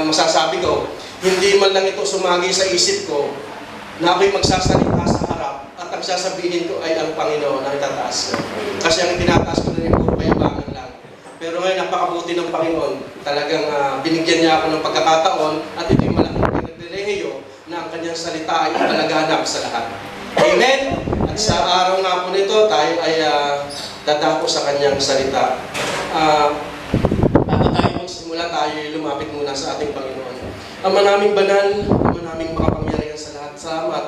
masasabi ko, hindi man lang ito sumagi sa isip ko na ako'y magsasalita sa harap at ang sasabihin ko ay ang Panginoon ang itataas ko. Kasi ang tinataas ko na rin puro payabangan lang. Pero ngayon, napakabuti ng Panginoon. Talagang binigyan niya ako ng pagkakataon at ito'y malaking pribilehiyo na ang kanyang salita ay palaganap sa lahat. Amen? At sa araw nga po nito, tayo ay dadako sa kanyang salita. Bago tayo magsimula, tayo ay lumapit muna sa ating Panginoon. Ama naming banal, Ama naming makapangyarihan sa lahat. Salamat.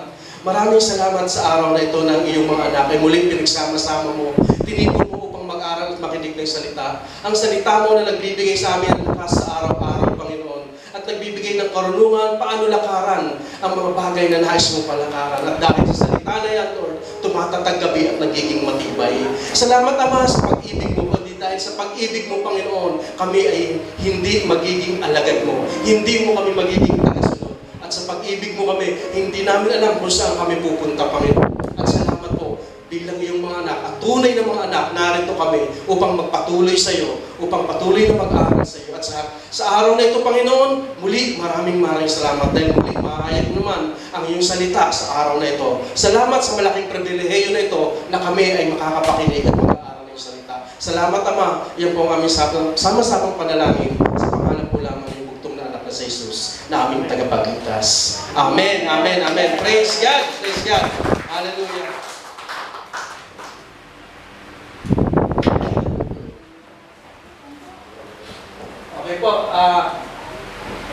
Maraming salamat sa araw na ito ng iyong mga anak ay muling pinagsama-sama mo. Tinipon mo upang mag-aral at makinig ng salita. Ang salita mo na nagbibigay sa amin ang lakas sa araw-araw, Panginoon. At nagbibigay ng karunungan, paano lakaran ang mga bagay na nais mong palakaran. At dahil sa salita na yan, Lord, tumatatag gabi at nagiging matibay. Salamat, Ama, sa pag-ibig mo. Dahil sa pag-ibig mo, Panginoon, kami ay hindi magiging alagad mo. Hindi mo kami magiging tagasunod. At sa pag-ibig mo kami, hindi namin alam kung saan kami pupunta, Panginoon. At salamat po, bilang iyong mga anak, at tunay na mga anak, narito kami upang magpatuloy sa iyo, upang patuloy na mag-aaral sa iyo. At sa araw na ito, Panginoon, muli maraming salamat dahil muli mahayag naman ang iyong salita sa araw na ito. Salamat sa malaking pribilehiyo na ito na kami ay makakapakinig at mag-aaral ng salita. Salamat, Ama. Yan po ang aming sama-samang panalangin sa pangalan po lamang ng bugtong na anak na sa Jesus na aming tagapagligtas. Amen, amen, amen. Praise God, praise God. Hallelujah. Okay po,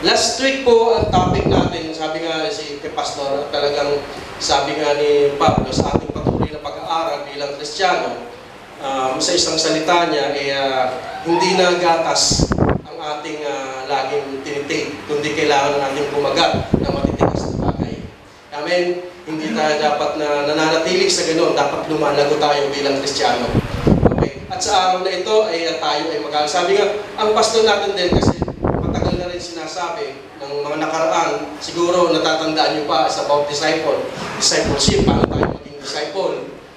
last week po ang topic natin, sabi nga si Pastor, talagang sabi nga ni Pablo sa ating patuloy na pag-aaral bilang Kristiyano, sa isang salita niya, hindi na gatas ang ating laging tinitig, kundi kailangan natin bumagat ng matitigas na bagay. Amen? Hindi tayo dapat na nananatilig sa ganoon, dapat lumalago tayo bilang Kristiyano. Okay? At sa araw na ito, tayo ay sabi nga, ang pastor natin din, kasi matagal na rin sinasabi ng mga nakaraan, siguro natatandaan niyo pa, is about discipleship, paano tayo maging disciple.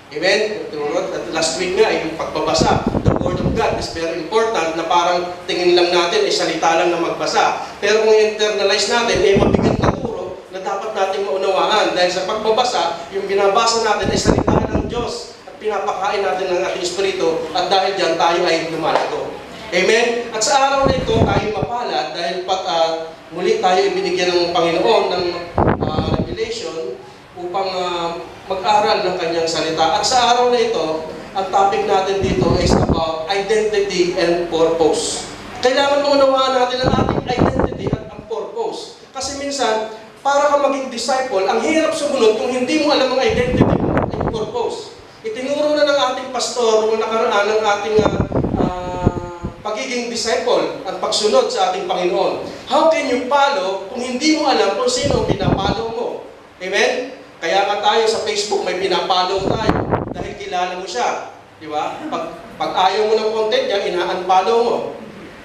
Amen? At last week nga, yung pagbabasa, the Word of God is very important na parang tingin lang natin, salita lang na magbasa. Pero kung internalize natin, mabigat na turo na dapat natin maunawaan. Dahil sa pagbabasa, yung binabasa natin ay salita ng Diyos at pinapakain natin ng ating espiritu at dahil dyan tayo ay lumalago. Amen? At sa araw na ito, tayo mapalad dahil muli tayo ibinigyan ng Panginoon ng revelation upang mag-aral ng kanyang salita. At sa araw na ito, ang topic natin dito is about identity and purpose. Kailangan maunawaan natin ang ating identity at ang purpose. Kasi minsan, para ka maging disciple, ang hirap sumunod kung hindi mo alam ang identity mo at ang purpose. Itinuro na ng ating pastor nung nakaraan ng ating pagiging disciple at pagsunod sa ating Panginoon. How can you follow kung hindi mo alam kung sino ang pinapollow mo? Amen? Kaya nga tayo sa Facebook may pinapollow tayo dahil kilala mo siya. Di ba? Pag ayaw mo ng content niya, ina-unfollow mo.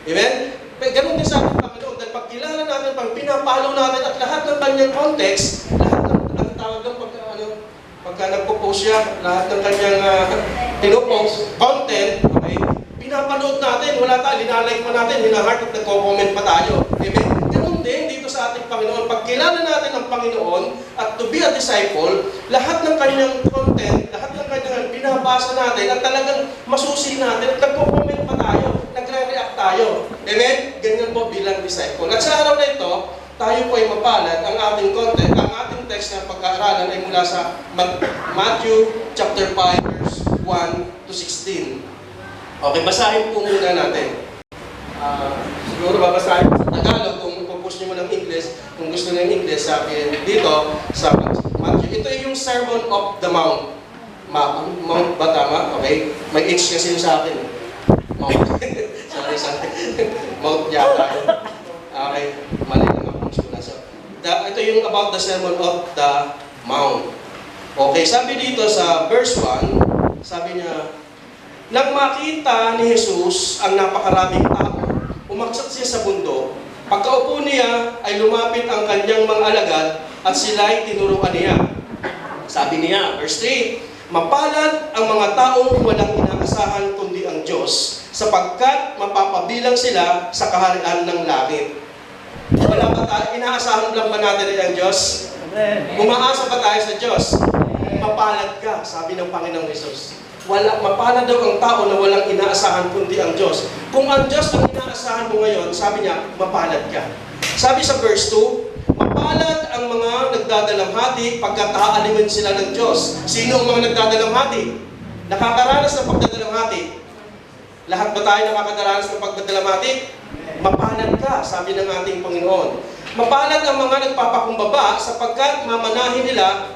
Amen? Ganun din sa ating Panginoon. Dahil pag kilala natin, pag pinapollow natin at lahat ng kanyang context, lahat ng tawag ng pagka nagpo-post siya, lahat ng kanyang pinopost, content, okay? Pinapanood natin, wala tayo, linalike pa natin, hina-heart at nagko-comment pa tayo. Amen? Ganun din dito sa ating Panginoon. Pag kilala natin ang Panginoon at to be a disciple, lahat ng kanyang content, lahat ng kanyang binabasa natin at talagang masusi natin at nagko-comment pa tayo, nagre-react tayo. Amen? Ganyan po bilang disciple. At sa araw na ito, tayo po ay mapalad. Ang ating content, ang ating text na pag-aaralan ay mula sa Matthew chapter 5, verse 1 to 16. Okay, basahin po muna natin. Siguro babasahin sa Tagalog kung ipupush nyo mo ng English. Kung gusto nyo ng English, sabi dito sa Matthew. Ito ay yung Sermon of the Mount. Mount ba tama? Okay. May H kasi yung sa akin. Mount. sorry. Mount yata. Okay. Mali lang ako muna. So, ito yung about the Sermon of the Mount. Okay. Sabi dito sa verse 1, sabi niya, nang makita ni Jesus ang napakaraming tao, umaksat siya sa bundok. Pagkaupo niya ay lumapit ang kanyang mga alagad at sila ay tinuruan niya. Sabi niya, verse 3, mapalad ang mga taong walang inaasahan kundi ang Diyos, sapagkat mapapabilang sila sa kaharian ng langit. Wala ba tayo? Inaasahan lang ba natin ang Diyos? Umaasa ba tayo sa Diyos? Mapalad ka, sabi ng Panginoong Hesus. Mapalad daw ang tao na walang inaasahan kundi ang Diyos. Kung ang Diyos ang inaasahan mo ngayon, sabi niya, mapalad ka. Sabi sa verse 2, mapalad ang mga nagdadalamhati pagkat aaliwin sila ng Diyos. Sino ang mga nagdadalamhati? Nakakaranas ng pagdadalamhati. Lahat ba tayo nakakaranas ng pagdadalamhati? Mapalad ka, sabi ng ating Panginoon. Mapalad ang mga nagpapakumbaba sapagkat mamanahin nila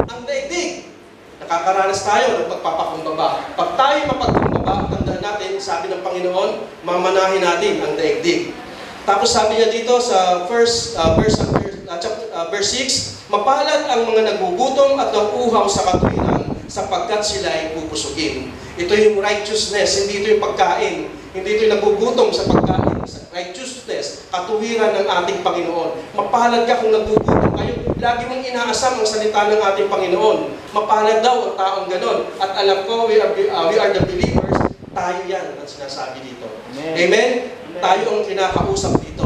ang daigdig. Nakakaranas tayo ng pagpapakumbaba. Pag tayo mapagkumbaba, tandaan natin, sabi ng Panginoon, mamanahin natin ang daigdig. Tapos sabi niya dito sa verse 6, mapalad ang mga nagugutom at nauuhaw sa katuwiran sapagkat sila ay pupusugin. Ito yung righteousness, hindi ito yung pagkain. Hindi ito yung nagugutom sa pagkain. Righteousness, katuwiran ng ating Panginoon. Mapalad ka kung nagugutom kayo. Lagi mong inaasam ang salita ng ating Panginoon. Mapalad daw ang taong ganon. At alam ko, we are the believers. Tayo yan ang sinasabi dito. Amen? Amen? Tayo ang kinakausap dito.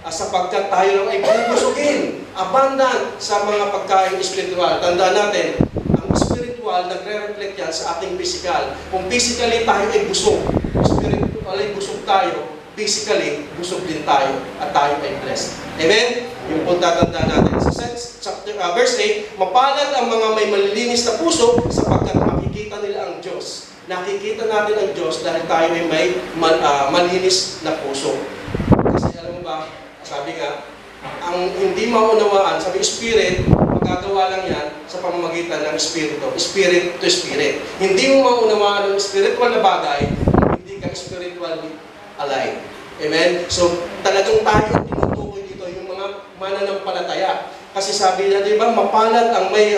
Sapagkat tayo lang ay pupusugin. Abundant sa mga pagkain espiritual. Tandaan natin, ang spiritual nagre-reflect yan sa ating physical. Kung physically tayo ay busog, spiritual ay busog tayo, physically, busog din tayo at tayo ay blessed. Amen? Yung po tatandaan natin. Sa verse 8, mapalad ang mga may malilinis na puso sapagkat makikita nila ang Diyos. Nakikita natin ang Diyos dahil tayo ay may malinis na puso. Kasi alam mo ba, sabi nga, ang hindi maunawaan, sabi Spirit, magagawa lang yan sa pamamagitan ng Espiritu. Spirit to Spirit. Hindi mo maunawaan ng spiritual na bagay, hindi ka spiritually alive. Amen? So, talagang tayo tinutukoy dito yung mga mananampalataya. Kasi sabi niya, di ba, mapalad ang may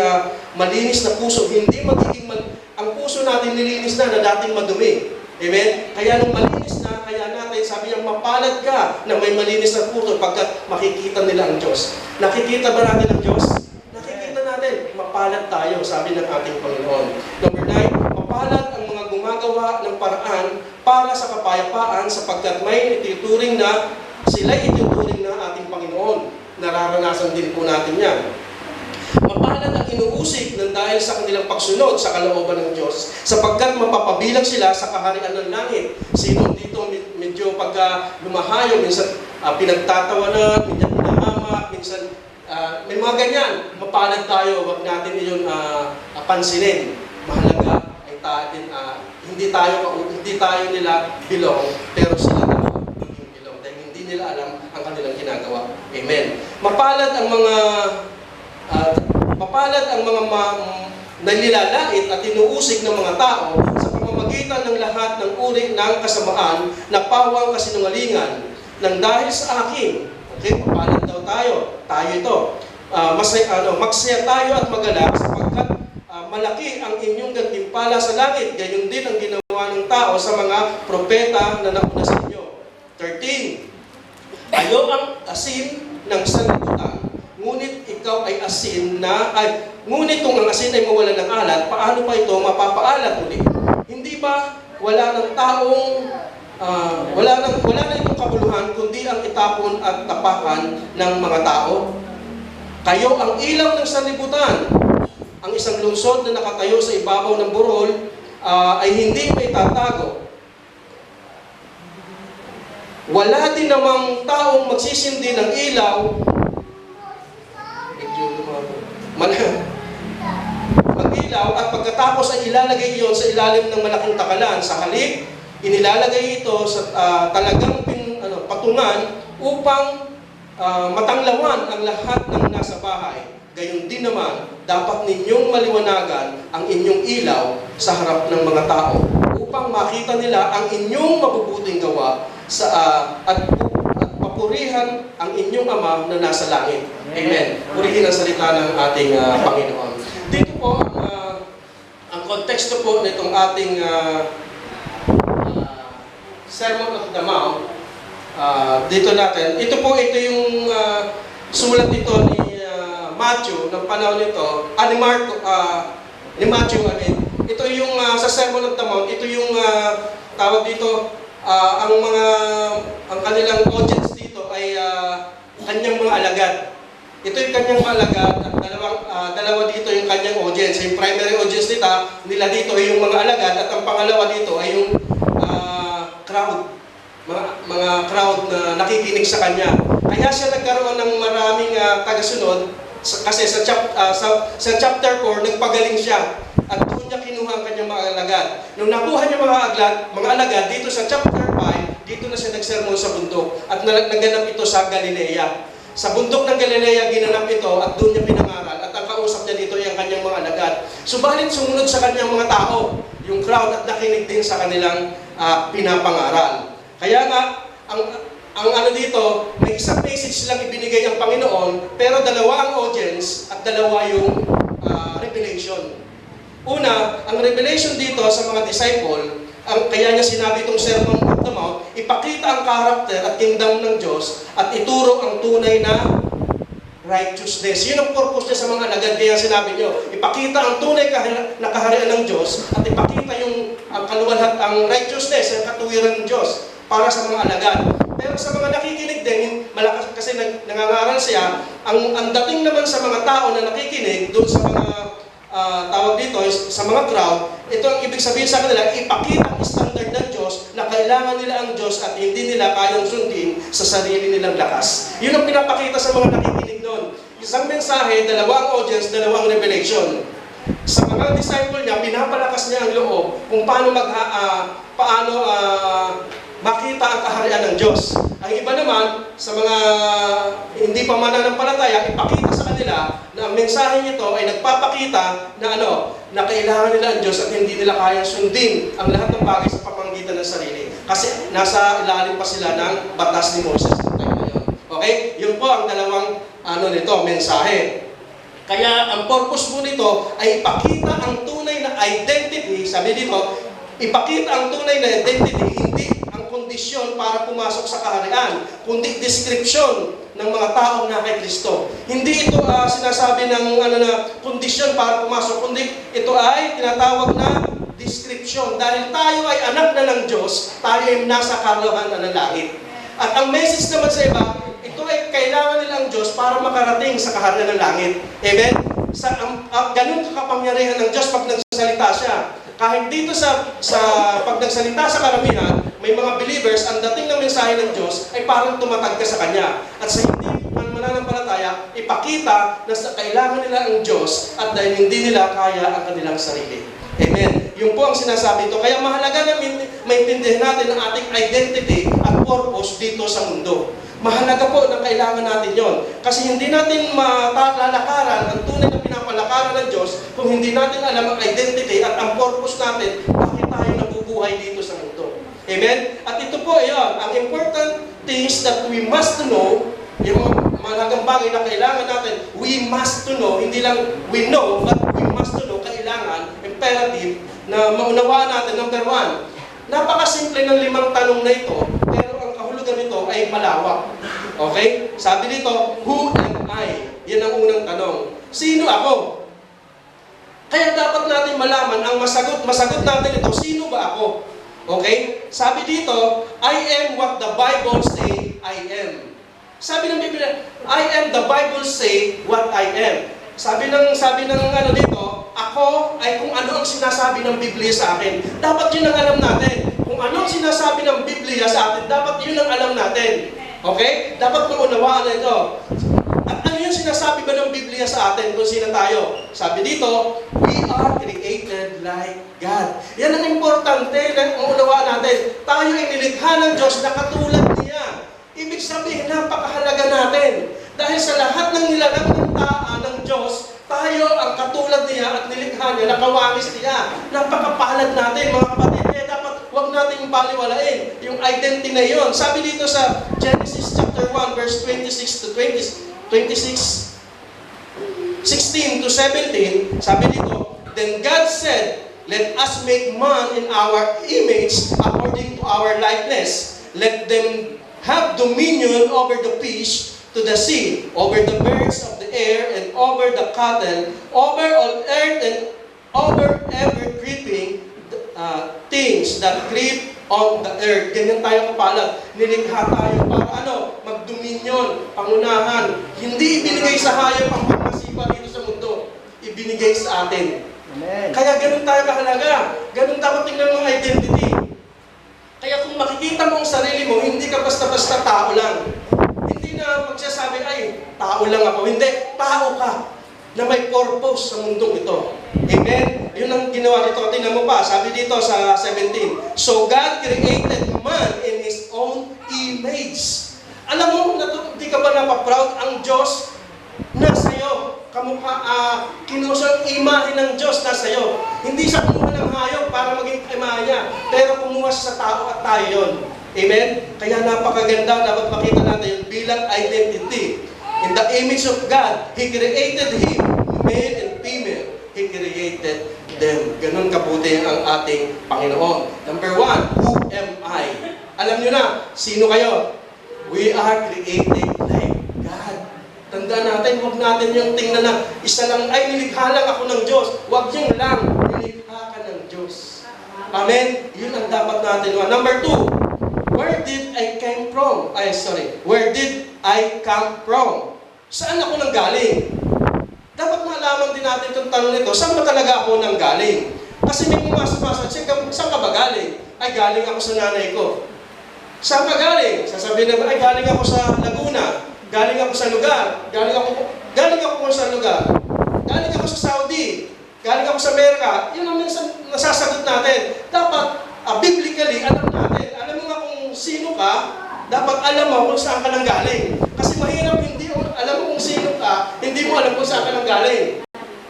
malinis na puso. Hindi magiging ang puso natin nilinis na dating madumi. Amen? Kaya nung malinis na, kaya natin, sabi niya, mapalad ka na may malinis na puso pagkat makikita nila ang Diyos. Nakikita ba natin ang Diyos? Nakikita natin. Mapalad tayo, sabi ng ating Panginoon. Number 9, mapalad ang mga gumagawa ng paraan para sa kapayapaan sapagkat may ituturing na sila'y ituturing na ating Panginoon. Nararanasan din po natin yan. Mapalad ang inuusig ng dahil sa kanilang pagsunod sa kalooban ng Diyos sapagkat mapapabilang sila sa kaharian ng langit. Sino dito medyo pagka lumahayo, minsan pinagtatawanan, minsan pinahamak, minsan may mga ganyan. Mapalad tayo, wag natin iyon pansinin. Mahalaga ay hindi tayo nila belong, pero sila na maging belong dahil hindi nila alam ang kanilang ginagawa. Amen. Mapalad ang mga nalilalait at tinuusig ng mga tao sa pamamagitan ng lahat ng uri ng kasamaan na pawang kasinungalingan nang dahil sa akin. Okay, mapalad daw tayo. Tayo ito. Magsaya tayo at magalak sapagkat malaki ang inyong gantimpala sa langit. Gayon din ang ginawa ng tao sa mga propeta na nauna sa inyo. 13. Kayo ang asin ng sanlibutan. Ngunit ikaw ay asin ngunit kung ang asin ay mawala ng alat, paano pa ito mapapaalat ulit? Hindi ba wala na itong kabuluhan kundi ang itapon at tapakan ng mga tao? Kayo ang ilaw ng sanlibutan. Ang isang lungsod na nakatayo sa ibabaw ng burol ay hindi may tatago. Wala din namang taong magsisindi ng ilaw mag-ilaw at pagkatapos ay ilalagay iyon sa ilalim ng malaking takalan. Sa halip, inilalagay ito sa talagang patungan upang matanglawan ang lahat ng nasa bahay. Gayon din naman, dapat ninyong maliwanagan ang inyong ilaw sa harap ng mga tao upang makita nila ang inyong mabubuting gawa at papurihan ang inyong Ama na nasa langit. Amen. Purihin ang salita ng ating Panginoon. Dito po, ang konteksto po nitong ating Sermon of the Mount, dito ito yung sulat dito ni Matthew, ng panahon nito, ni Matthew, ito yung sa Sermon of the Mount, ito yung tawag dito, ang kanilang audience dito ay kanyang mga alagad. Ito yung kanyang mga alagad at dalawa dito yung kanyang audience. Yung primary audience nila dito ay yung mga alagad at ang pangalawa dito ay yung crowd. Mga crowd na nakikinig sa kanya. Kaya siya nagkaroon ng maraming tagasunod kasi sa chapter 4, nagpagaling siya. At doon niya kinuha ang kanyang mga alagad. Nung nakuha niya mga alagad, dito sa chapter 5, dito na siya nagsermon sa bundok. At naganap ito sa Galilea. Sa bundok ng Galilea, ginanap ito at doon niya pinangaral. At ang kausap niya dito ay ang kanyang mga alagad. Subalit sumunod sa kanyang mga tao, yung crowd, at nakinig din sa kanilang pinapangaral. Kaya nga, ang ano dito, may isang message lang ibinigay ang Panginoon, pero dalawa ang audience at dalawa yung revelation. Una, ang revelation dito sa mga disciple, kaya niya sinabi itong Sermon on the Mount, ipakita ang karakter at kingdom ng Diyos at ituro ang tunay na righteousness. Yun ang purpose niya sa mga alagad. Kaya sinabi niyo, ipakita ang tunay na kaharian ng Diyos at ipakita ang kaluwalhat, ang righteousness, ang katuwiran ng Diyos para sa mga alagad. Pero sa mga nakikinig din, malakas kasi nangangaral siya, ang dating naman sa mga tao na nakikinig doon sa mga tawag dito, sa mga crowd, ito ang ibig sabihin sa kanila, ipakita ang standard ng Diyos na kailangan nila ang Diyos at hindi nila kayang sundin sa sarili nilang lakas. Yun ang pinapakita sa mga nakikinig doon. Isang mensahe, dalawang audience, dalawang revelation. Sa mga disciple niya, pinapalakas niya ang loob kung paano makita ang kaharian ng Diyos. Ang iba naman, sa mga hindi pa mananampalataya, ipakita sa kanila na ang mensahe nito ay nagpapakita na kailangan nila ang Diyos at hindi nila kayang sundin ang lahat ng bagay sa pamamagitan ng sarili. Kasi nasa ilalim pa sila ng batas ni Moses sa time na yun. Okay? Yun po ang dalawang mensahe. Kaya ang purpose mo nito ay ipakita ang tunay na identity, sabi dito, ipakita ang tunay na identity, hindi ang kondisyon para pumasok sa kaharian, kundi description ng mga taong na kay Kristo. Hindi ito sinasabi ng kondisyon para pumasok, kundi ito ay tinatawag na description. Dahil tayo ay anak na ng Diyos, tayo ay nasa kaluhan na ng langit. At ang message naman sa iba, ito ay kailangan nila ang Diyos para makarating sa kaharian ng langit. Amen? Ganun kapangyarihan ng Diyos pag nagsasalita siya. Kahit dito sa pag nagsalita sa karamihan, may mga believers, ang dating ng mensahe ng Diyos ay parang tumatag ka sa Kanya. At sa hindi mananampalataya, ipakita na kailangan nila ang Diyos at dahil hindi nila kaya ang kanilang sarili. Amen. Yung po ang sinasabi ito. Kaya mahalaga na maintindihan natin ang ating identity at purpose dito sa mundo. Mahalaga po na kailangan natin yon. Kasi hindi natin malalakaran ang tunay na pinapalakaran ng Diyos kung hindi natin alam ang identity at ang purpose natin, bakit tayo nabubuhay dito sa mundo. Amen? At ito po, yun, ang important things that we must know, yung mahalagang bagay na kailangan natin, we must to know, hindi lang we know, but we must to know, kailangan, imperative, na maunawaan natin, number 1. Napakasimple ng 5 tanong na ito, pero ang kahulugan nito ay malawak. Okay? Sabi dito, who am I? Yan ang unang tanong. Sino ako? Kaya dapat natin malaman, ang masagot natin ito, sino ba ako? Okay? Sabi dito, I am what the Bible say I am. Sabi ng Biblia, I am the Bible say what I am. Sabi ng dito, ako ay kung ano ang sinasabi ng Biblia sa akin. Dapat yun ang alam natin. Kung ano ang sinasabi ng Biblia sa atin, dapat yun ang alam natin. Okay? Dapat maunawaan na ito. At ano yung sinasabi ba ng Biblia sa atin kung sino tayo? Sabi dito, we are created like God. Yan ang importante na maunawaan natin. Tayo ay nilikha ng Diyos na katulad niya. Ibig sabihin, napakahalaga natin. Dahil sa lahat ng nilalang ng Diyos, tayo ang katulad niya at nilikha niya, nakawangis niya. Napakapalad natin, mga kapatid. Kaya dapat huwag natin baliwalain yung identity na yun. Sabi dito sa Genesis chapter 1, verse 16 to 17, sabi dito, then God said, let us make man in our image according to our likeness. Let them have dominion over the fish to the sea, over the birds of the air, and over the cattle, over all earth, and over every creeping things that creep on the earth. Ganyan tayo kapalad. Nilikha tayo para magdominion, pangunahan. Hindi ibinigay sa hayop ang pagmasipa dito sa mundo. Ibinigay sa atin. Amen. Kaya ganun tayo kahalaga. Ganun dapat tingnan mo ang identity. Kaya kung makikita mo ang sarili mo, hindi ka basta-basta tao lang. Hindi na magsasabi, ay, tao lang ako. Hindi, tao ka na may purpose sa mundong ito. Amen? Yun ang ginawa dito. Tingnan mo pa, sabi dito sa 17. So God created man in His own image. Alam mo, hindi ka ba napaproud ang Diyos na sa'yo? Kinusang imahe ng Diyos na sa'yo. Hindi siya kumuha ng hayop para maging imahe niya, pero kumuha sa tao at tayo yun. Amen? Kaya napakaganda, dapat makita natin yun bilang identity. In the image of God, He created him, male and female. He created them. Ganun kabuti ang ating Panginoon. Number 1, who am I? Alam nyo na, sino kayo? We are created like God. Tandaan natin, huwag natin yung tingnan na isa lang, ay nilikha lang ako ng Diyos. Huwag yung lang, nilikha ka ng Diyos. Amen? Yun ang dapat natin. Number 2, where did I come from? Where did I come from? Saan ako nanggaling? Dapat malaman din natin itong tanong nito, saan ba talaga ako nanggaling? Kasi may pumasok-pasok, saan ka ba galing? Ay, galing ako sa nanay ko. Saan ka galing? Sasabihin na, ay, galing ako sa Laguna. Galing ako sa lugar. Galing ako kung saan lugar. Galing ako sa Saudi. Galing ako sa Amerika. Yun ang minsan nasasagot natin. Dapat, biblically, alam natin. Alam mo nga kung sino ka, dapat alam mo kung saan ka nang galing. Kasi mahirap hindi mo alam mo kung sino ka, hindi mo alam kung saan ka nang galing.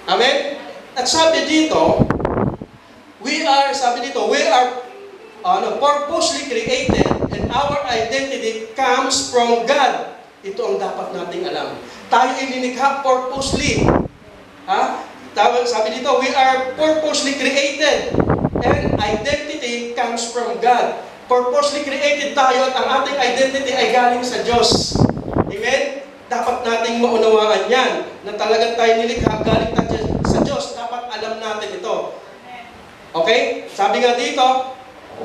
Amen? At sabi dito, we are purposely created and our identity comes from God. Ito ang dapat nating alam. Tayo ilinikha purposely. Sabi dito, we are purposely created and identity comes from God. Purposely created tayo at ang ating identity ay galing sa Diyos. Amen? Dapat nating maunawaan yan na talagang tayo nilikha galing sa Diyos. Dapat alam natin ito. Okay? Sabi nga dito,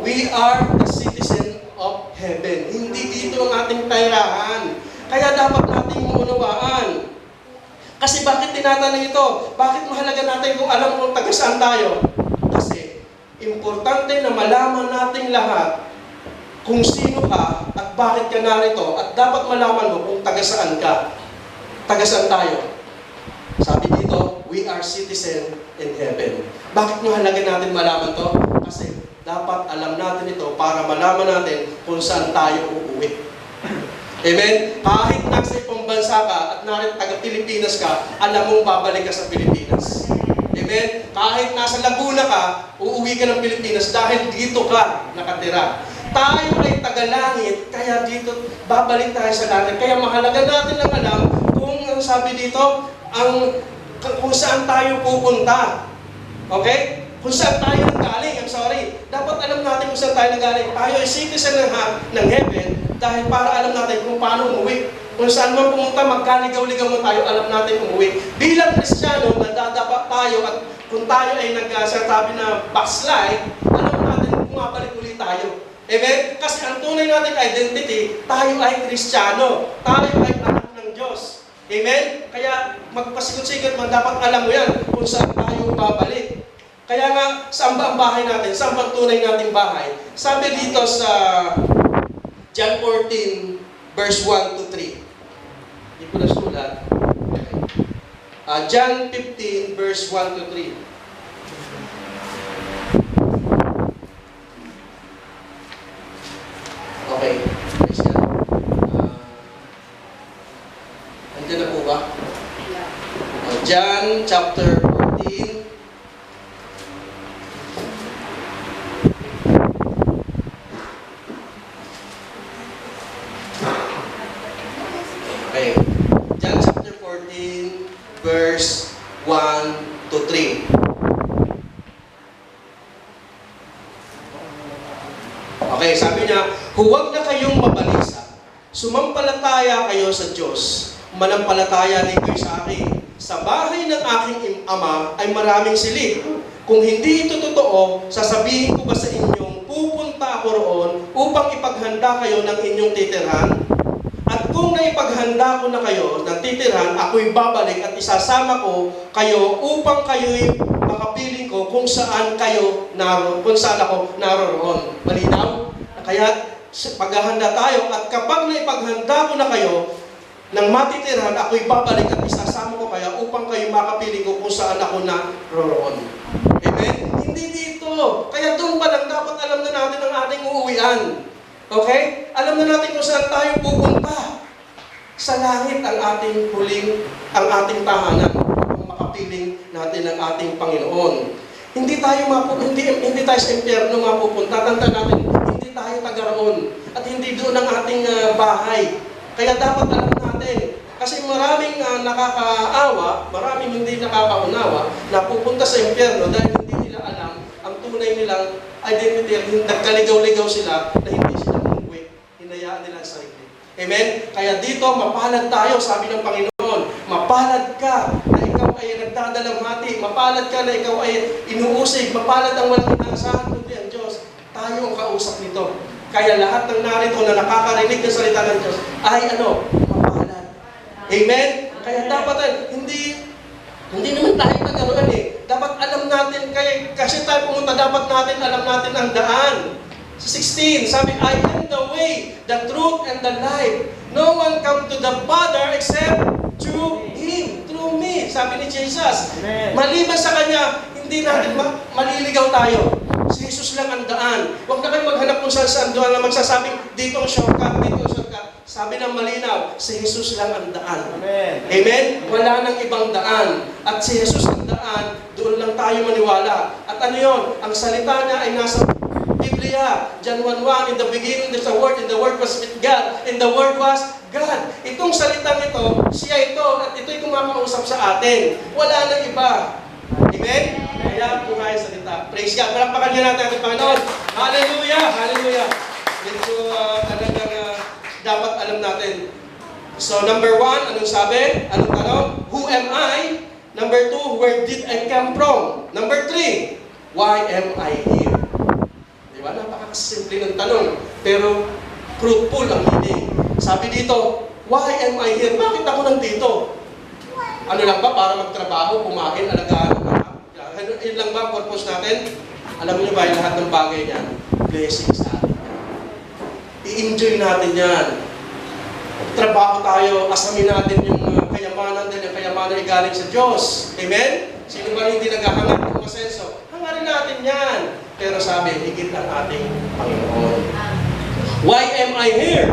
we are the citizen of heaven. Hindi dito ang ating tirahan. Kaya dapat nating maunawaan. Kasi bakit tinatanong ito? Bakit mahalaga natin kung alam kung taga saan tayo? Kasi importante na malaman nating lahat kung sino ka at bakit ka narito at dapat malaman mo kung taga saan ka. Taga saan tayo? Sabi dito, we are citizen in heaven. Bakit mahalaga natin malaman to? Kasi dapat alam natin ito para malaman natin kung saan tayo uuwi. Amen? Kahit nasa ibang bansa ka at narito taga-Pilipinas ka, alam mong babalik ka sa Pilipinas. Amen? Kahit nasa Laguna ka, uuwi ka ng Pilipinas dahil dito ka nakatira. Tayo ay taga-langit, kaya dito babalik tayo sa langit. Kaya mahalaga natin lang alam kung ang sabi dito, kung saan tayo pupunta. Okay? Kung saan tayo nanggaling, dapat alam natin kung saan tayo nanggaling. Tayo ay citizen ng heaven dahil para alam natin kung paano umuwi. Kung saan man pumunta, magkaligaw-ligaw mo tayo, alam natin umuwi. Bilang Kristiyano, nadadapat tayo at kung tayo ay nagsasabi na backslide, alam natin kung mabalik ulit tayo. Amen? Kasi ang tunay nating identity, tayo ay Kristiyano. Tayo ay anak ng Diyos. Amen? Kaya magpasikot-sikot man, dapat alam mo yan kung saan tayo babalik. Kaya nga, saan ba ang bahay natin? Saan ba ang tunay nating bahay? Sabi dito sa John 14, verse 1 to 3. Hindi ko na sulat. John 15, verse 1 to 3. Okay. Praise God. Andiyan na po ba? John chapter 14. Okay. John chapter 14, verse 1 to 3. Okay, sabi niya, huwag na kayong mabalisa. Sumampalataya kayo sa Diyos. Manampalataya din kayo sa akin. Sa bahay ng aking ama ay maraming silid. Kung hindi ito totoo, sasabihin ko ba sa inyong pupunta ako roon upang ipaghanda kayo ng inyong titirhan? At kung naipaghanda ko na kayo ng titirhan, ako'y babalik at isasama ko kayo upang kayo'y makapiling ko kung saan ako naroroon. Malinaw? Kaya paghahanda tayo at kapag naipaghanda ko na kayo ng matitirhan, ako'y babalik at isasama ko kayo upang kayo makapiling ko kung saan ako naroroon. Amen? Hindi dito. Kaya doon pa lang dapat alam na natin ang ating uuwian. Okay? Alam na natin kung saan tayo pupunta. Sa langit ang ating tahanan. Kung makapiling natin ang ating Panginoon. Hindi tayo sa impyerno mapupunta. Tanda natin, hindi tayo taga-roon. At hindi doon ang ating bahay. Kaya dapat alam natin. Kasi maraming maraming hindi nakakaunawa na pupunta sa impyerno dahil hindi nila alam ang tunay nilang identity. Nagkaligaw-ligaw sila na hindi sila umuwi. Hinayaan nila ang sarili. Amen? Kaya dito, mapalad tayo, sabi ng Panginoon. Mapalad ka na ikaw ay nagdadalamhati. Mapalad ka na ikaw ay inuusig. Mapalad ang walang inaasahan kundi ang Diyos. Tayo ang kausap nito. Kaya lahat ng narito na nakakarinig ng salita ng Diyos ay mapalad. Amen? Kaya dapat hindi naman tayo nagkaroon Dapat alam natin, kasi tayo pumunta, dapat alam natin ang daan. Sa 16, sabi, I am the way, the truth, and the life. No one come to the Father except through Him, through me. Sabi ni Jesus. Amen. Maliban sa Kanya, hindi natin maliligaw tayo. Si Jesus lang ang daan. Huwag na kayo maghanap kung saan doon na magsasabing, dito ang shortcut, dito ang shortcut. Sabi ng malinaw, si Jesus lang ang daan. Amen. Amen? Wala nang ibang daan. At si Jesus ang daan, doon lang tayo maniwala. At ano yun? Ang salita niya ay nasa Biblia. John 1:1, in the beginning there's a word, and the word was with God, and the word was God. Itong salitang ito, siya ito, at ito'y kumakausap sa atin. Wala nang iba. Amen? Kaya po tayo salita. Praise God. Palakpakan niyo natin ang Panginoon. Hallelujah! Hallelujah! Medyo dapat alam natin. So, number 1, anong sabi? Anong tanong? Who am I? Number 2, where did I come from? Number 3, why am I here? Diba? Napakasimple ng tanong. Pero, fruitful ang meaning. Sabi dito, why am I here? Bakit ako nandito? Ano lang ba? Para magtrabaho, kumain, alagaan, yun lang ba ang purpose natin? Alam niyo ba yung lahat ng bagay niyan? Blessings sa atin. I-enjoy natin yan. Trabaho tayo, asamin natin yung kayamanan dahil yung kayamanan ay galing sa Diyos. Amen? Sino ba hindi naghahangad ng masenso? Hangarin natin yan. Pero sabi, higit ang ating Panginoon. Why am I here?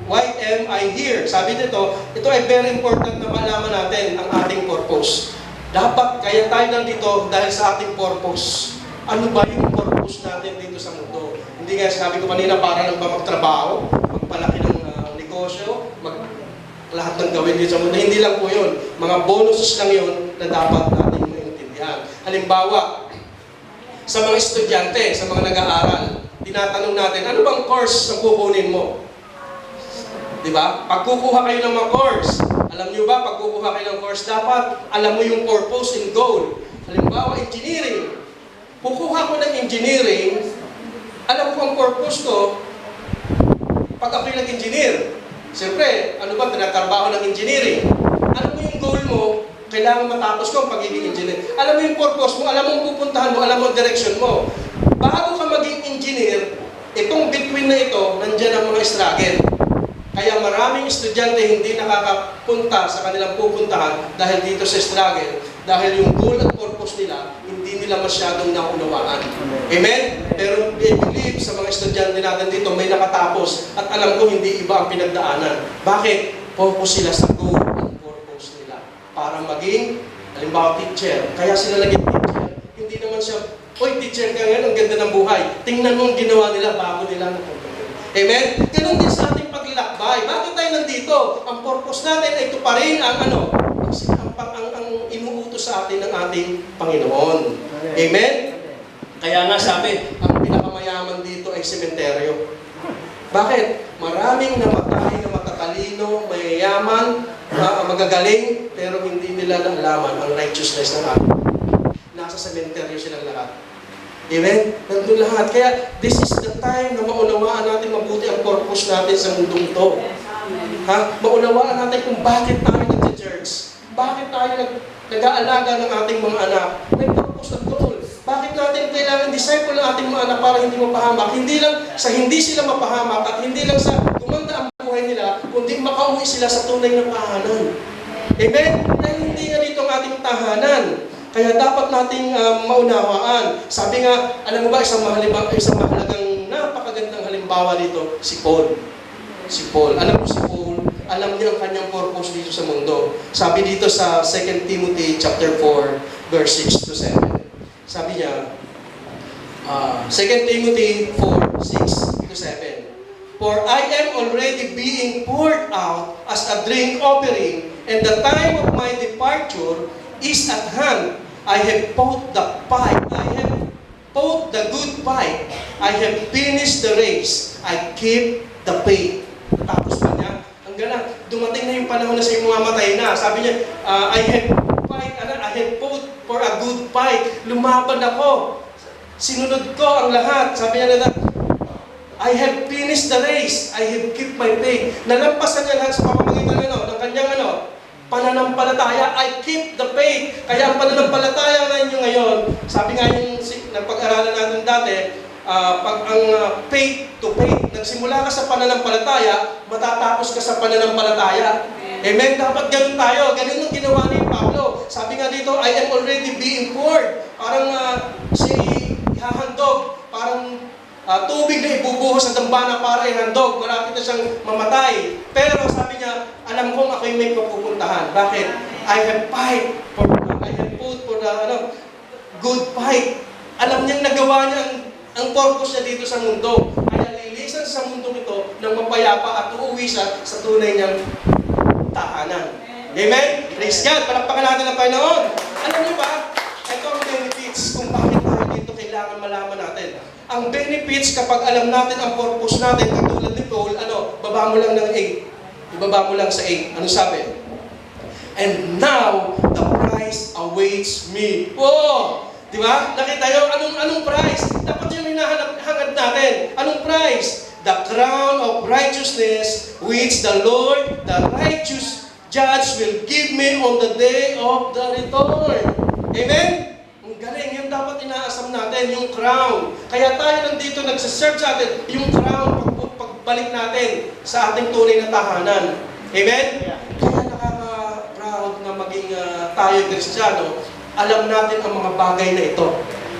Why am I here? Sabi dito, ito ay very important na malaman natin ang ating purpose. Dapat kaya tayo nandito dahil sa ating purpose. Ano ba yung purpose natin dito sa mundo? Hindi kaya sabi ko kanina para lang ba magtrabaho, magpalaki ng negosyo, lahat ng gawin dito sa mundo. Hindi lang po yun. Mga bonuses lang yun na dapat natin maintindihan. Halimbawa, sa mga estudyante, sa mga nag-aaral, tinatanong natin, ano bang course na kukunin mo? Diba? Pag kukuha kayo ng mga course, alam nyo ba, pag kukuha kayo ng course, dapat alam mo yung purpose and goal. Halimbawa, engineering. Kukuha ko ng engineering, alam ko ang purpose ko, pag ako'y nag-engineer. Siyempre, ano ba, tinatrabaho ng engineering. Alam mo yung goal mo, kailangan matapos ko ang pagiging engineer. Alam mo yung purpose mo, alam mo ang pupuntahan mo, alam mo ang direction mo. Bago ka maging engineer, itong between na ito, nandyan ang mga struggle. Kaya maraming estudyante hindi nakakapunta sa kanilang pupuntahan dahil dito sa struggle. Dahil yung goal at purpose nila, hindi nila masyadong naunawaan. Amen? Pero I believe sa mga estudyante natin dito, may nakatapos. At alam ko, hindi iba ang pinagdaanan. Bakit? Focus sila sa goal at purpose nila. Para maging, halimbawa, teacher. Kaya sila naging teacher. Hindi naman siya, oy, teacher ka ngayon, ang ganda ng buhay. Tingnan mo ang ginawa nila bago nila napunta. Amen? Ganun din sa ating paglilakbay. Bakit tayo nandito? Ang purpose natin ay tuparin ang ang inuutos sa atin ng ating Panginoon. Amen? Kaya nga sabi, ang pinakamayaman dito ay sementeryo. Bakit? Maraming namatay na matatalino, mayayaman, magagaling, pero hindi nila nalaman ang righteousness ng ating. nasa cemetery silang lahat. Amen? Nandun lahat. Kaya this is the time na maunawaan natin mabuti ang purpose natin sa mundong ito. Ha? Maunawaan natin kung bakit tayo nag-church. Bakit tayo nag-aalaga ng ating mga anak. May purpose at goal. Bakit natin kailangan disciple ng ating mga anak para hindi mapahamak? Hindi lang sa hindi sila mapahamak at hindi lang sa gumanda ang buhay nila, kundi makauwi sila sa tunay na tahanan. Amen? Dahil hindi nga dito ang ating tahanan. Kaya dapat nating maunawaan. Sabi nga, alam mo ba, isang mahalagang napakagandang halimbawa dito, si Paul. Si Paul. Alam mo si Paul, alam niya ang kanyang purpose dito sa mundo. Sabi dito sa 2 Timothy chapter 4, verse 6 to 7. Sabi niya, 2 Timothy 4, 6 to 7. For I am already being poured out as a drink offering, and the time of my departure is at hand. I have fought the fight. I have fought the good fight. I have finished the race. I keep the faith. Tapos pa niya, ang galang, dumating na yung panahon na siya mamatay na. Sabi niya, I have fought for a good fight. Lumaban ako. Sinunod ko ang lahat. Sabi niya na, I have finished the race. I have kept my faith. Nalampasan niya lahat sa pamamagitan ng kanyang pananampalataya. I keep the faith. Kaya ang pananampalataya na inyo ngayon, sabi nga yung nagpag-aralan natin dati, pag ang faith to faith, nagsimula ka sa pananampalataya, matatapos ka sa pananampalataya. Amen? Dapat ganun tayo. Ganun ang ginawa ni Pablo. Sabi nga dito, I am already being poured. Parang siya ihahandog. Parang tubig na ibubuhos sa dambana para ihandog. Malapit na siyang mamatay. Pero sabi niya, alam kong ako'y may pupuntahan. Bakit? I have fought for the good fight. Alam niyang nagawa niya ang purpose niya dito sa mundo. Kaya lilisan sa mundong ito ng mapayapa at uuwi siya sa tunay niyang tahanan. Amen? Praise God! Palakpakan natin ang Panginoon. Alam niyo ba? Ito ang benefits kung bakit tayo dito kailangan malaman natin. Ang benefits kapag alam natin ang purpose natin, katulad ni Paul, baba mo lang ng 8. Ibaba mo lang sa 8. Ano sabi? And now, the prize awaits me. Oh! Di ba? Nakita nyo, anong prize? Dapat yung hinahangad natin. Anong prize? The crown of righteousness which the Lord, the righteous judge, will give me on the day of the return. Amen? Ang galing, yung dapat inaasam natin, yung crown. Kaya tayo nandito nagsasearch natin, yung crown, pagbalik natin sa ating tunay na tahanan. Amen? Kaya nakaka-proud na maging tayo Kristiyano, alam natin ang mga bagay na ito.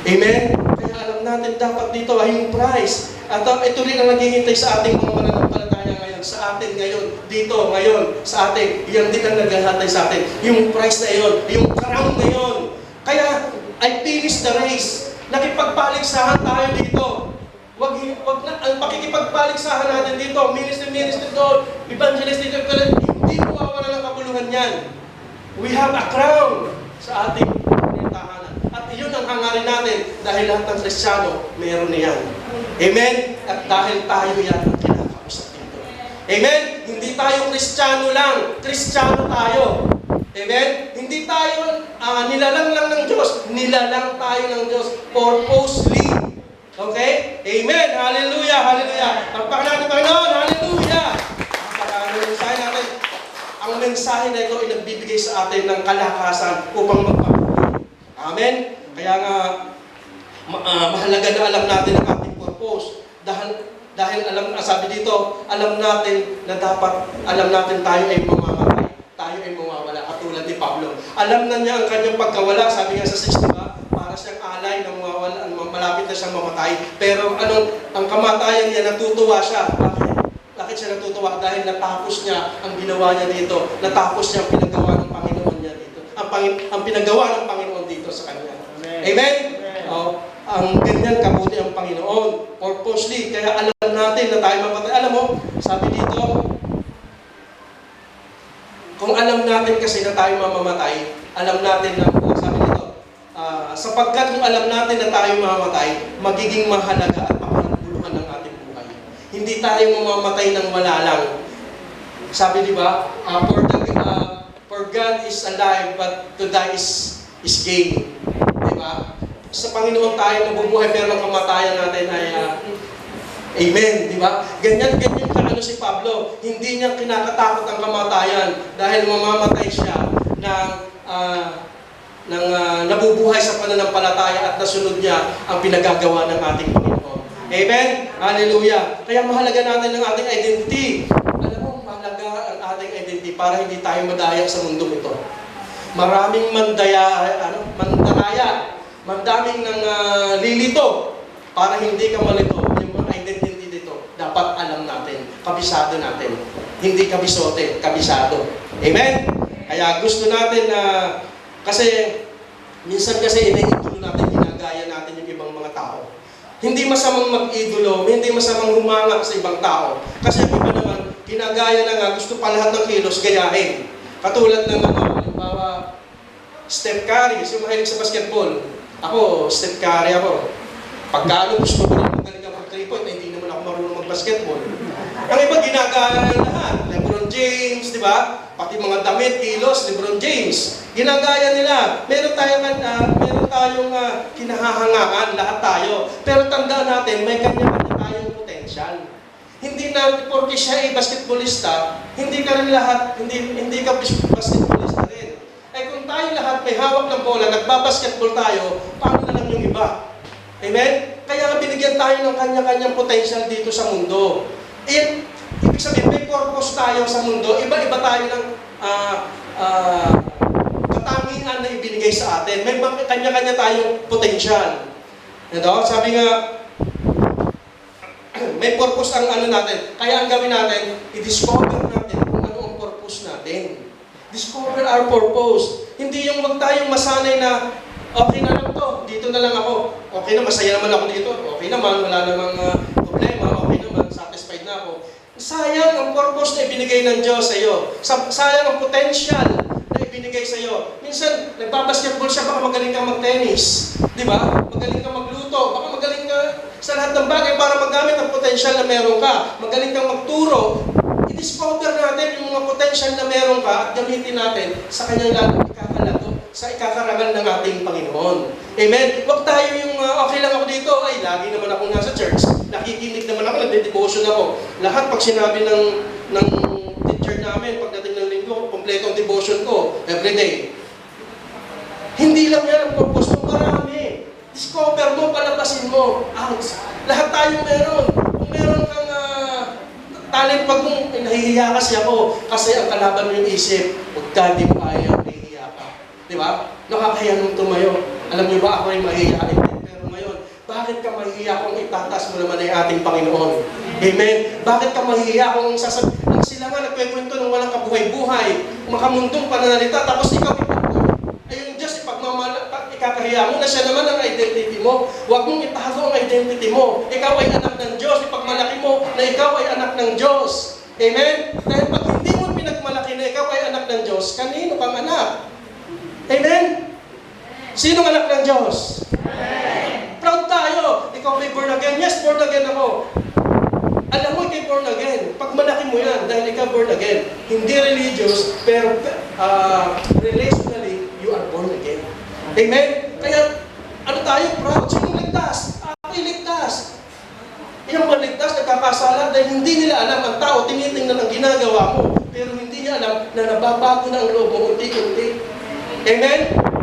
Amen? Kaya alam natin dapat dito ay yung prize. At ito rin ang naghihintay sa ating mga mananampalataya ngayon, sa atin ngayon, dito, ngayon, sa atin. Yan din ang naghihintay sa atin. Yung prize na yun, yung crown na yun. Kaya, I finished the race. Nakipagpaligsahan tayo dito. Wag na, ang pakikipagpaligsahan natin dito, ministry doon, evangelist dito, hindi mawawala ng kabuluhan yan. We have a crown sa ating tahanan. At iyon ang hangarin natin dahil lahat ng Kristiyano, meron niyan. Amen? At dahil tayo yan ang kinakausap dito. Amen? Hindi tayo Kristiyano lang. Kristiyano tayo. Amen? Hindi tayo nilalang lang ng Diyos. Nilalang tayo ng Diyos purposely. Okay? Amen? Hallelujah! Hallelujah! Pagpakan natin Panginoon! Hallelujah! Pagpakan mensahe natin. Ang mensahe na ito ay nagbibigay sa atin ng kalakasan upang magpapatuloy. Amen? Kaya nga, mahalaga na alam natin ang ating purpose. Dahil sabi dito, alam natin na dapat, alam natin tayo ay mamamatay. Tayo ay mawawala, katulad ni Pablo. Alam na niya ang kanyang pagkawala, sabi nga sa 6, diba? Para siyang alay na mawawala, malapit na siyang mamatay. Pero ang kamatayan niya, natutuwa siya. Bakit siya natutuwa? Dahil natapos niya ang ginawa niya dito. Natapos niya ang pinagawa ng Panginoon niya dito. Ang pinagawa ng Panginoon dito sa kanya. Amen? Amen? Ang ganyan kabuti ang Panginoon. Purposely. Kaya alam natin na tayo mapatay. Alam mo, sabi dito, kung alam natin kasi na tayo mamamatay, alam natin na, sabi dito, sapagkat kung alam natin na tayo mamamatay, magiging mahalaga at mapanguluhan ng ating buhay. Hindi tayo mamamatay ng wala lang. Sabi di ba, for God is alive, but to die is gain. Di ba? ba? Sa Panginoon tayo nabubuhay, pero ang kamatayan natin ay amen, di ba? Ganyan ka si Pablo. Hindi niya kinakatakot ang kamatayan dahil mamamatay siya ng nabubuhay sa pananampalataya at nasunod niya ang pinagagawa ng ating Panginoon. Amen? Hallelujah! Kaya mahalaga natin ang ating identity. Alam mo, mahalaga ang ating identity para hindi tayo madaya sa mundong ito. Maraming mandaraya, madaming nang lilito para hindi ka malito. Yung mga identity dito, dapat alam natin, kabisado natin. Hindi kabisote, kabisado. Amen? Kaya gusto natin na, kasi minsan kasi iniidolo natin, ginagaya natin yung ibang mga tao. Hindi masamang mag-idolo, hindi masamang humanga sa ibang tao. Kasi ang iba naman, ginagaya na nga, gusto pa lahat ng kilos gayahin. Katulad ng halimbawa, Steph Curry, yung mahilig sa basketball. Ako, Steph Curry ako. Pagka gusto ko rin magaling ang mag-3 point, hindi naman ako marunong mag-basketball. Ang iba ginagaya na lahat. LeBron James, di ba? Pati mga damit, kilos, LeBron James. Ginagaya nila. Meron tayong kinahahangaan, lahat tayo. Pero tandaan natin, may kanya-kanya tayong potensyal. Hindi na, porque siya ay basketballista, hindi ka rin lahat, hindi ka basketballista rin. Ay kung tayo lahat may hawak ng bola, nagbabasketball tayo, paano na lang yung iba? Amen? Kaya binigyan tayo ng kanya-kanyang potensyal dito sa mundo. Ibig sabihin, may purpose tayo sa mundo, iba-iba tayo ng katangian na ibinigay sa atin. May kanya-kanya tayong potensyal. Sabi nga, may purpose ang natin. Kaya ang gawin natin, i-discover natin kung ano ang purpose natin. Discover our purpose. Hindi yung wag tayong masanay na, okay na lang to, dito na lang ako. Okay na, masaya naman ako dito. Okay naman, wala namang problema. Okay naman, satisfied na ako. Sayang ang purpose na ibinigay ng Diyos sa iyo. Sayang ang potential na ibinigay sa iyo. Minsan, nagbabasketball siya, baka magaling kang mag-tennis. Di ba? Magaling kang magluto. Baka magaling ka sa lahat ng bagay para magamit ang potensyal na meron ka. Magaling kang magturo. I-discover natin yung mga potensyal na meron ka at gamitin natin sa kanyang lalong ikakalato, sa ikakarangal ng ating Panginoon. Amen? Huwag tayo yung okay lang ako dito, ay lagi naman ako nasa church. Nakikinig naman ako, nagde-devotion ako. Lahat pag sinabi ng teacher namin, pagdating ng linggo, kompleto ang devotion ko, everyday. Hindi lang yan ang purpose mo, marami. Discover mo, palabasin mo. Lahat tayo meron. Kung meron kang talent, pag mong nahihiya kasi ako, kasi ang kalaban mo yung isip, huwag ka, di mo kaya, nahihiya ka. Di ba? Nakakaya nung tumayo. Alam niyo ba, ako ay mahihiyain din. Pero ngayon, bakit ka mahihiya kung itatas mo naman ay ating Panginoon? Amen? Bakit ka mahihiya kung sila nga nagkwento ng walang kabuhay-buhay, makamundong pananalita, tapos ikaw yung Diyos, ikakahiya mo na siya naman ang identity mo. Huwag mong itago ang identity mo. Ikaw ay anak ng Diyos. Ipagmalaki mo na ikaw ay anak ng Diyos. Amen? Dahil pag hindi mo pinagmalaki na ikaw ay anak ng Diyos, kanino kang anak? Amen? Sinong anak ng Diyos? Amen. Proud tayo. Ikaw ay born again. Yes, born again ako. Alam mo, ikay born again. Pag malaki mo yan, dahil ikaw born again. Hindi religious, pero relationally, you are born again. Amen? Kaya, tayo? Proud. Sino ligtas? Ako'y ligtas. Yung maligtas, nagkakasala dahil hindi nila alam. Ang tao, tinitingnan ang ginagawa mo, pero hindi niya alam na nababago na ang loob mo unti-unti. Amen?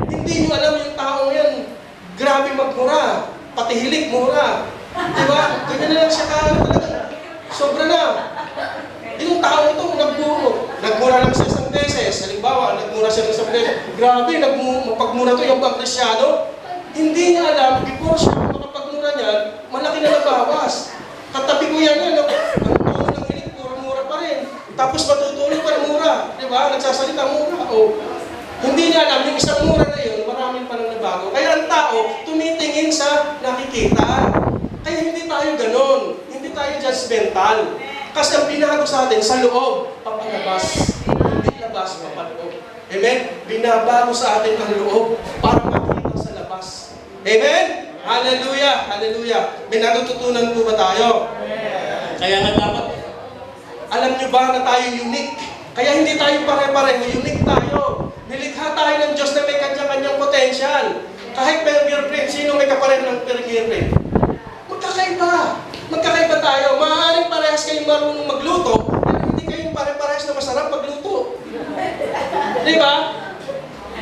Hindi niyo alam yung taong yan. Grabe magmura. Pati hilik mura. Diba? Ganyan na lang siya talaga. Sobra na. Yung tao ito, nagmura lang siya isang beses. Halimbawa, nagmura siya isang beses. Grabe, pagmura to yung bang Kristyano. Hindi niya alam, before siya makapagmura niya, malaki na nabawas. Katabi ko yan, ang tono ng hilig, puro mura pa rin. Tapos matutuloy pa ng mura. Diba? Nagsasalita mura. Hindi niya alam, yung isang mura na yun, maraming pa nang nabago. Kaya ang tao, tumitingin sa nakikita. Kaya hindi tayo ganon. Hindi tayo judgmental. Kasi ang binago sa atin, sa loob, papalabas. Hindi labas, papaloob. Amen? Binabago sa atin ang loob para makita sa labas. Amen? Hallelujah! Hallelujah! May natututunan po ba tayo? Kaya nga dapat, alam nyo ba na tayo unique? Kaya hindi tayo pare-pareho, unique tayo. Nilikha tayo ng Diyos na may kanya-kanyang potensyal. Kahit per girlfriend, sino may kapareho ng per girlfriend? Magkakaiba. Magkakaiba tayo. Maaaring parehas kayong marunong magluto, pero hindi kayong pare-parehas na masarap magluto. Di ba?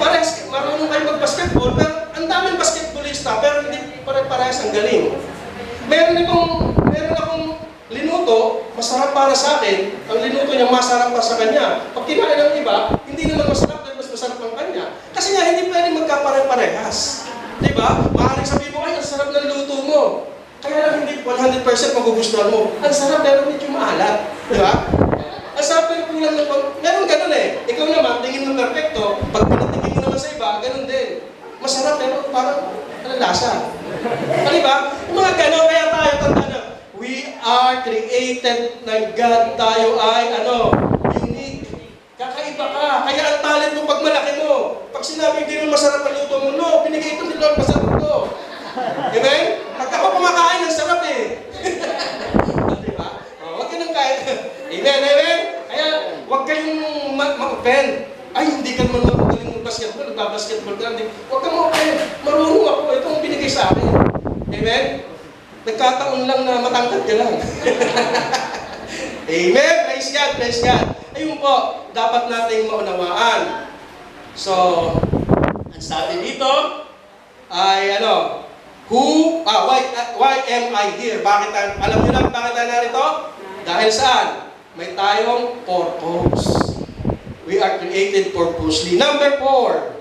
Parehas, marunong kayo mag-basketball, pero ang daming basketballista, pero hindi pare-parehas ang galing. Meron akong linuto, masarap para sa akin, ang linuto niya masarap pa sa kanya. Pag kinain ng iba, hindi naman masarap dahil mas masarap ang kanya. Kasi nga, hindi pwedeng magkapare-parehas. Di ba? Maaaring sabihin mo, ay, ang sarap ng luto mo. Kaya lang hindi 100% magugustuhan mo. Ang sarap pero medyo maalat. Di ba? Ang sarap pero kulang ng meron ganun eh. Ikaw naman, tingin mo perfecto. Pag pinatingin mo naman sa iba, ganun din. Masarap pero parang lasa. Di ba? Yung mga ganun, kaya tayo tanda na, we are created ng God. Tayo ay, unique. Kakaiba ka. Kaya ang talent mo pag malaki mo. Pag sinabi, hindi mo masarap ang luto mo, no, binigay ito ni Lord, masarap to. Amen? Pag ako kumakain, ang sarap eh. Diba? Huwag ka nang kain. Amen, amen? Kaya, huwag kayong mag-offend. Ay, hindi ka naman magaling mag-basketball, nagbabasketball ka. Huwag kang mag-offend. Marunong ako. Ito ang binigay sa akin. Amen? Nagkataon lang na matangkad ka lang. Amen? Praise God, praise God. Ayun po, dapat nating maunawaan. So, ang sabi dito ay why am I here? Alam niyo lang bakit tayo narito? Dahil saan? May tayong purpose. We are created purposely. Number 4,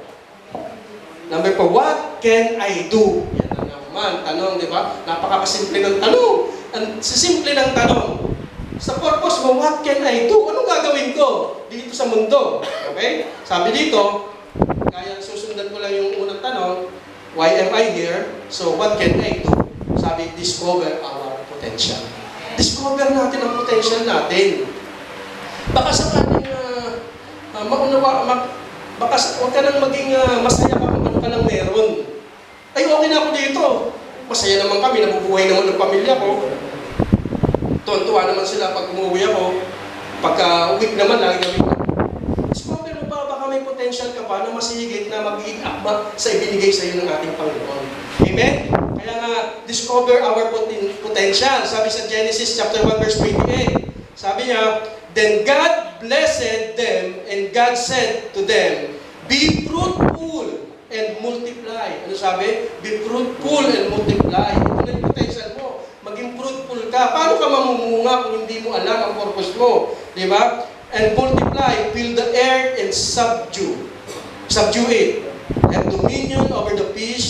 what can I do? Yan na naman, tanong, di ba? Napakasimple ng tanong. Ang simple ng tanong. Sa purpose mo, what can I do? Anong gagawin ko dito sa mundo? Okay? Sabi dito, kaya susundan ko lang yung unang tanong, why am I here? So, what can I do? Sabi, discover our potential. Discover natin ang potential natin. Baka sakaling huwag ka nang maging masaya ka kung ano ka nang meron. Ay, okay na ako dito. Masaya naman kami, nabubuhay naman ng pamilya ko. Tuwan-tuwa naman sila pag umuwi ako. Pagka week naman, lagi kami. Discover mo ba, baka may potential ka pa na masigit na magiging akma sa ibinigay sa iyo ng ating Panginoon. Amen? Kaya nga, discover our potential. Sabi sa Genesis chapter 1 verse 28. Sabi niya, then God blessed them and God said to them, be fruitful and multiply. Ano sabi? Be fruitful and multiply. Ito na yung potential mo. Maging fruitful ka. Paano ka mamumunga kung hindi mo alam ang purpose mo? Di ba? And multiply, fill the earth and subdue it. Have dominion over the fish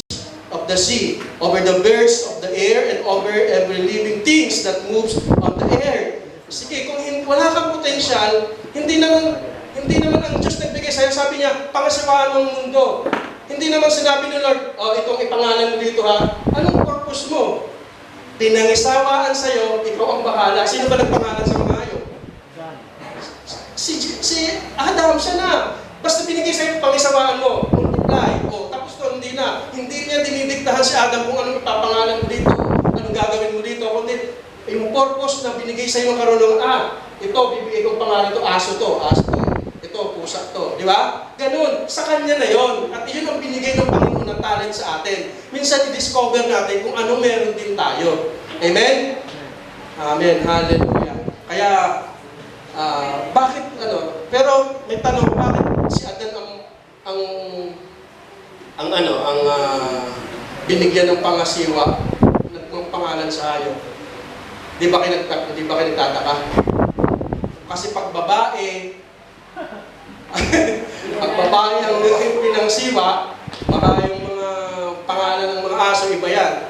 of the sea, over the birds of the air, and over every living things that moves on the air. Sige, kung wala kang potential, hindi naman ang Diyos nagbigay sa'yo. Sabi niya, pangasawaan ng mundo. Hindi naman sinabi ni Lord, itong ipangalan mo dito ha. Anong purpose mo? Pinangisawaan sa'yo, ikaw ang bahala. Sino ba nagpangalan sa mga hayop? Si Adam, siya na. Basta binigay sa'yo, pangisawaan mo. Multiply. Tapos to, hindi na. Hindi niya dinidiktahan si Adam kung anong ipapangalan mo dito. Anong gagawin mo dito. Kundi, yung purpose na binigay sa'yo ng karunungan. Ito, bibigay kong pangalan to, aso to. Ito, pusa to. Di ba? Ganun. Sa kanya na yon. At yun ang binigay ng Panginoon ng talent sa atin. Minsan, i-discover natin kung ano meron din tayo. Amen? Amen. Hallelujah. Kaya, bakit, pero may tanong, bakit si Adan ang binigyan ng pangasiwa ng pangalan sa hayop? Di ba kayo nagtataka? Kasi pag babae ang pinangsiwa, baka yung mga pangalan ng mga aso iba yan.